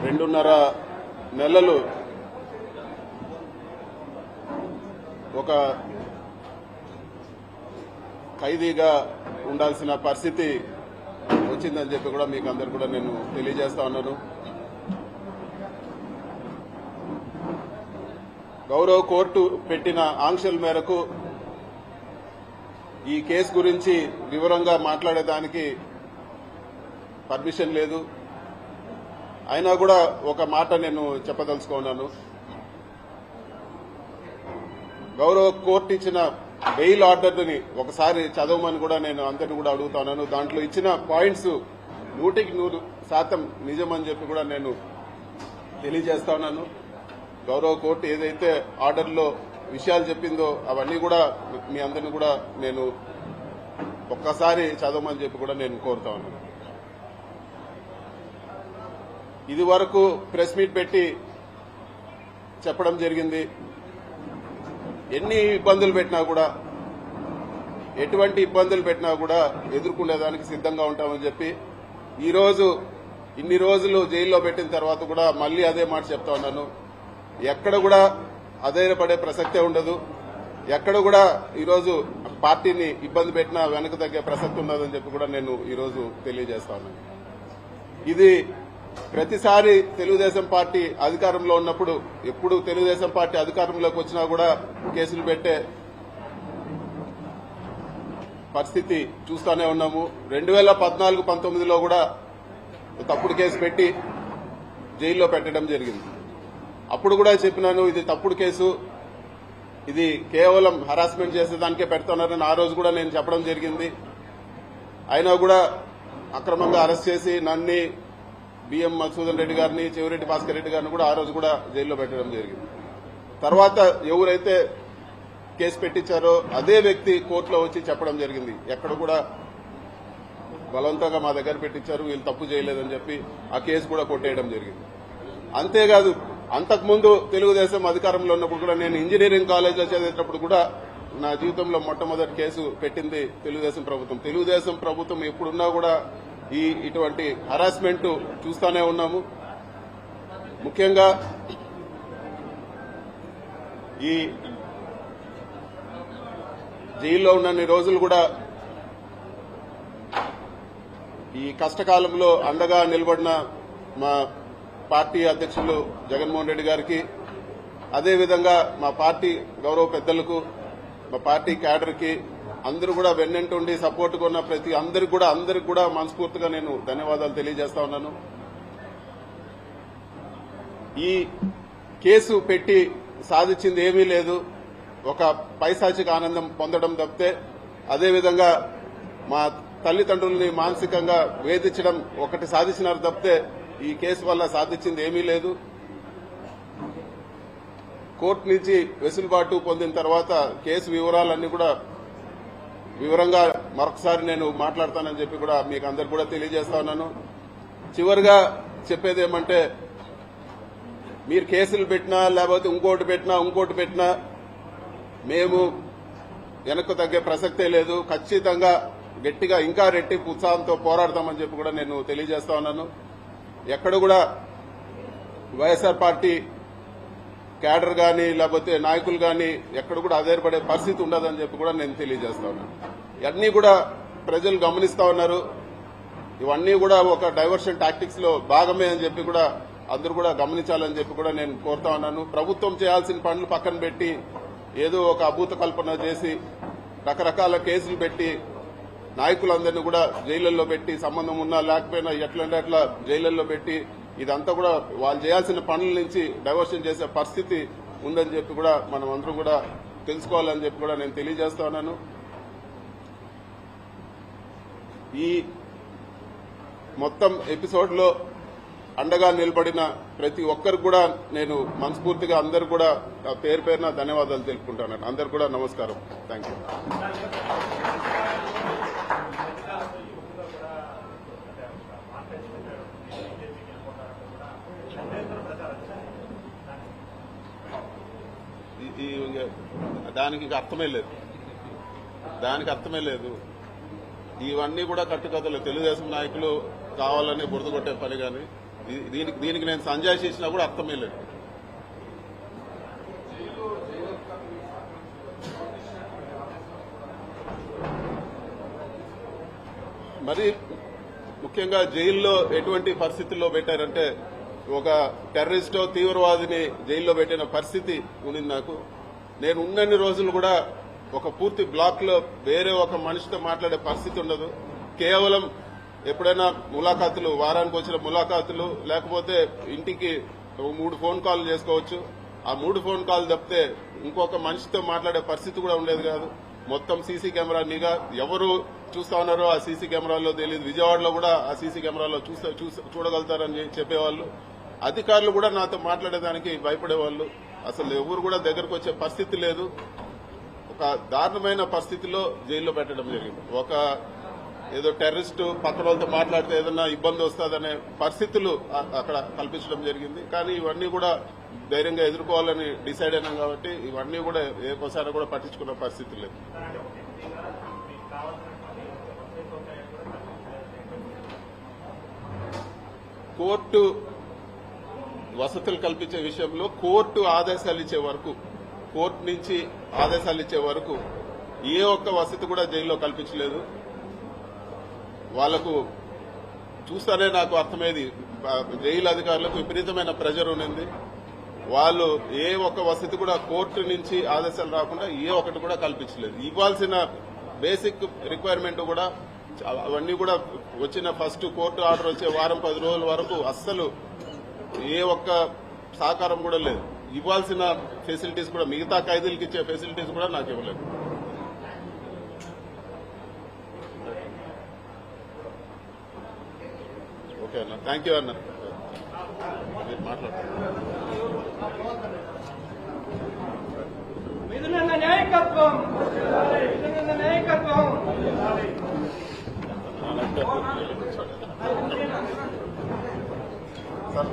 2.5 నెలలు ఒక ఖైదీగా ఉండాల్సిన పరిస్థితి వచ్చిందని చెప్పి కూడా మీకు అందరు కూడా నేను తెలియజేస్తా ఉన్నాను. గౌరవ కోర్టు పెట్టిన ఆంక్షల మేరకు ఈ కేసు గురించి వివరంగా మాట్లాడేదానికి పర్మిషన్ లేదు. అయినా కూడా ఒక మాట నేను చెప్పదలుచుకున్నాను. గౌరవ కోర్టు ఇచ్చిన బెయిల్ ఆర్డర్ని ఒకసారి చదవమని కూడా నేను అందరిని కూడా అడుగుతున్నాను. దాంట్లో ఇచ్చిన పాయింట్స్ 100% నిజమని చెప్పి కూడా నేను తెలియజేస్తా ఉన్నాను. గౌరవ కోర్టు ఏదైతే ఆర్డర్లో విషయాలు చెప్పిందో అవన్నీ కూడా మీ అందరిని కూడా నేను ఒక్కసారి చదవమని చెప్పి కూడా నేను కోరుతా ఉన్నాను. ఇది వరకు ప్రెస్ మీట్ పెట్టి చెప్పడం జరిగింది. ఎన్ని ఇబ్బందులు పెట్టినా కూడా, ఎటువంటి ఇబ్బందులు పెట్టినా కూడా ఎదుర్కొనేదానికి సిద్ధంగా ఉంటామని చెప్పి ఈరోజు ఇన్ని రోజులు జైల్లో పెట్టిన తర్వాత కూడా మళ్లీ అదే మాట చెప్తా ఉన్నాను. ఎక్కడ కూడా అధైర్యపడే ప్రసక్తే ఉండదు. ఎక్కడ కూడా ఈరోజు పార్టీని ఇబ్బంది పెట్టినా వెనక తగ్గే ప్రసక్తి ఉండదని చెప్పి కూడా నేను ఈరోజు తెలియజేస్తా ఉన్నాను. ఇది ప్రతిసారి తెలుగుదేశం పార్టీ అధికారంలో ఉన్నప్పుడు, ఎప్పుడు తెలుగుదేశం పార్టీ అధికారంలోకి వచ్చినా కూడా కేసులు పెట్టే పరిస్థితి చూస్తూనే ఉన్నాము. 2014-19లో కూడా తప్పుడు కేసు పెట్టి జైల్లో పెట్టడం జరిగింది. అప్పుడు కూడా చెప్పినాను, ఇది తప్పుడు కేసు, ఇది కేవలం హరాస్మెంట్ చేసేదానికే పెడుతున్నారని ఆ రోజు కూడా నేను చెప్పడం జరిగింది. అయినా కూడా అక్రమంగా అరెస్ట్ చేసి నన్ను, బిఎం మధుసూదన్ రెడ్డి గారిని, చెవిరెడ్డి భాస్కర్ రెడ్డి గారిని కూడా ఆ రోజు కూడా జైల్లో పెట్టడం జరిగింది. తర్వాత ఎవరైతే కేసు పెట్టించారో అదే వ్యక్తి కోర్టులో వచ్చి చెప్పడం జరిగింది, ఎక్కడ కూడా బలవంతంగా మా దగ్గర పెట్టించారు, వీళ్ళు తప్పు చేయలేదని చెప్పి ఆ కేసు కూడా కొట్టేయడం జరిగింది. అంతేకాదు, అంతకుముందు తెలుగుదేశం అధికారంలో ఉన్నప్పుడు కూడా నేను ఇంజనీరింగ్ కాలేజ్లో చదివేటప్పుడు కూడా నా జీవితంలో మొట్టమొదటి కేసు పెట్టింది తెలుగుదేశం ప్రభుత్వం. తెలుగుదేశం ప్రభుత్వం ఎప్పుడున్నా కూడా ఇటువంటి హరాస్మెంట్ చూస్తూనే ఉన్నాము. ముఖ్యంగా ఈ జైల్లో ఉన్నన్ని రోజులు కూడా ఈ కష్టకాలంలో అండగా నిలబడిన మా పార్టీ అధ్యక్షులు జగన్మోహన్ రెడ్డి గారికి, అదేవిధంగా మా పార్టీ గౌరవ పెద్దలకు, మా పార్టీ క్యాడర్కి అందరూ కూడా వెన్నంటుండి సపోర్ట్ కొన్న ప్రతి అందరికి కూడా మనస్ఫూర్తిగా నేను ధన్యవాదాలు తెలియజేస్తా ఉన్నాను. ఈ కేసు పెట్టి సాధించింది ఏమీ లేదు, ఒక పైశాచిక ఆనందం పొందడం తప్పితే, అదేవిధంగా మా తల్లిదండ్రుల్ని మానసికంగా వేధించడం ఒకటి సాధించినారు తప్పితే ఈ కేసు వల్ల సాధించింది ఏమీ లేదు. కోర్టు నుంచి వెసులుబాటు పొందిన తర్వాత కేసు వివరాలన్నీ కూడా వివరంగా మరొకసారి నేను మాట్లాడతానని చెప్పి కూడా మీకు అందరు కూడా తెలియజేస్తా ఉన్నాను. చివరిగా చెప్పేది ఏమంటే, మీరు కేసులు పెట్టినా లేకపోతే ఇంకోటి పెట్టినా మేము వెనక్కు తగ్గే ప్రసక్తే లేదు. ఖచ్చితంగా గట్టిగా ఇంకా రెట్టింపు ఉత్సాహంతో పోరాడతామని చెప్పి కూడా నేను తెలియజేస్తా ఉన్నాను. ఎక్కడ కూడా వైఎస్ఆర్ పార్టీ క్యాడర్ కానీ లేకపోతే నాయకులు కానీ ఎక్కడ కూడా ఆధారపడే పరిస్థితి ఉండదని చెప్పి కూడా నేను తెలియజేస్తా ఉన్నాను. ఇవన్నీ కూడా ప్రజలు గమనిస్తా ఉన్నారు. ఇవన్నీ కూడా ఒక డైవర్షన్ టాక్టిక్స్ లో భాగమే అని చెప్పి కూడా అందరూ కూడా గమనించాలని చెప్పి కూడా నేను కోరుతా ఉన్నాను. ప్రభుత్వం చేయాల్సిన పనులు పక్కన పెట్టి ఏదో ఒక అభూత కల్పన చేసి రకరకాల కేసులు పెట్టి నాయకులందరినీ కూడా జైళ్లలో పెట్టి, సంబంధం ఉన్నా లేకపోయినా ఎట్లంటే అట్లా జైళ్లలో పెట్టి, ఇదంతా కూడా వాళ్ళు చేయాల్సిన పనుల నుంచి డైవర్షన్ చేసే పరిస్థితి ఉందని చెప్పి కూడా మనం అందరం కూడా తెలుసుకోవాలని చెప్పి కూడా నేను తెలియజేస్తా ఉన్నాను. ఈ మొత్తం ఎపిసోడ్లో అండగా నిలబడిన ప్రతి ఒక్కరికి కూడా నేను మనస్ఫూర్తిగా అందరు కూడా పేరు పేరున ధన్యవాదాలు తెలుపుకుంటాను. అందరు కూడా నమస్కారం. Thank you. దానికి అర్థమే లేదు. ఇవన్నీ కూడా కట్టుకథలు. తెలుగుదేశం నాయకులు కావాలని బురద కొట్టే పని కానీ దీనికి నేను సంజాయిషి ఇచ్చినా కూడా అర్థమే లేదు. మరి ముఖ్యంగా జైల్లో ఎటువంటి పరిస్థితుల్లో పెట్టారంటే ఒక టెర్రరిస్టో తీవ్రవాదిని జైల్లో పెట్టిన పరిస్థితి ఉండింది నాకు. నేను ఉన్నన్ని రోజులు కూడా ఒక పూర్తి బ్లాక్ లో వేరే ఒక మనిషితో మాట్లాడే పరిస్థితి ఉండదు. కేవలం ఎప్పుడైనా ములాఖాతులు, వారానికి వచ్చిన ములాఖాతులు, లేకపోతే ఇంటికి 3 ఫోన్ కాల్ చేసుకోవచ్చు. ఆ 3 ఫోన్ కాల్ తప్పితే ఇంకొక మనిషితో మాట్లాడే పరిస్థితి కూడా ఉండేది కాదు. మొత్తం సీసీ కెమెరా నిఘా, ఎవరు చూస్తా ఉన్నారో ఆ సీసీ కెమెరాల్లో తెలియదు. విజయవాడలో కూడా ఆ సీసీ కెమెరాలో చూడగలుగుతారని చెప్పేవాళ్ళు. అధికారులు కూడా నాతో మాట్లాడేదానికి భయపడేవాళ్ళు. అసలు ఎవరు కూడా దగ్గరకు వచ్చే పరిస్థితి లేదు. ఒక దారుణమైన పరిస్థితిలో జైల్లో పెట్టడం జరిగింది. ఒక ఏదో టెర్రరిస్ట్ పక్కన వాళ్ళతో మాట్లాడితే ఏదన్నా ఇబ్బంది వస్తుందనే పరిస్థితులు అక్కడ కల్పించడం జరిగింది. కానీ ఇవన్నీ కూడా ధైర్యంగా ఎదుర్కోవాలని డిసైడ్ అయినాం కాబట్టి ఇవన్నీ కూడా ఏకోసారి కూడా పట్టించుకున్న పరిస్థితి లేదు. కోర్టు వసతులు కల్పించే విషయంలో కోర్టు ఆదేశాలు ఇచ్చే వరకు, కోర్టు నుంచి ఆదేశాలు ఇచ్చే వరకు ఏ ఒక్క వసతి కూడా జైల్లో కల్పించలేదు. వాళ్లకు చూస్తానే నాకు అర్థమయ్యేది, జైలు అధికారులకు విపరీతమైన ప్రెజర్ ఉన్నది. వాళ్ళు ఏ ఒక్క వసతి కూడా కోర్టు నుంచి ఆదేశాలు రాకుండా ఏ ఒక్కటి కూడా కల్పించలేదు. ఇవ్వాల్సిన బేసిక్ రిక్వైర్మెంట్ కూడా అవన్నీ కూడా వచ్చిన ఫస్ట్ కోర్టు ఆర్డర్ వచ్చే వారం 10 రోజుల వరకు అస్సలు ఏ ఒక్క సహకారం కూడా లేదు. ఇవ్వాల్సిన ఫెసిలిటీస్ కూడా, మిగతా ఖైదీలకు ఇచ్చే ఫెసిలిటీస్ కూడా నాకు ఇవ్వలేదు. ఓకే అన్న, థ్యాంక్ యూ అన్న. మీరు మాట్లాడండి. సార్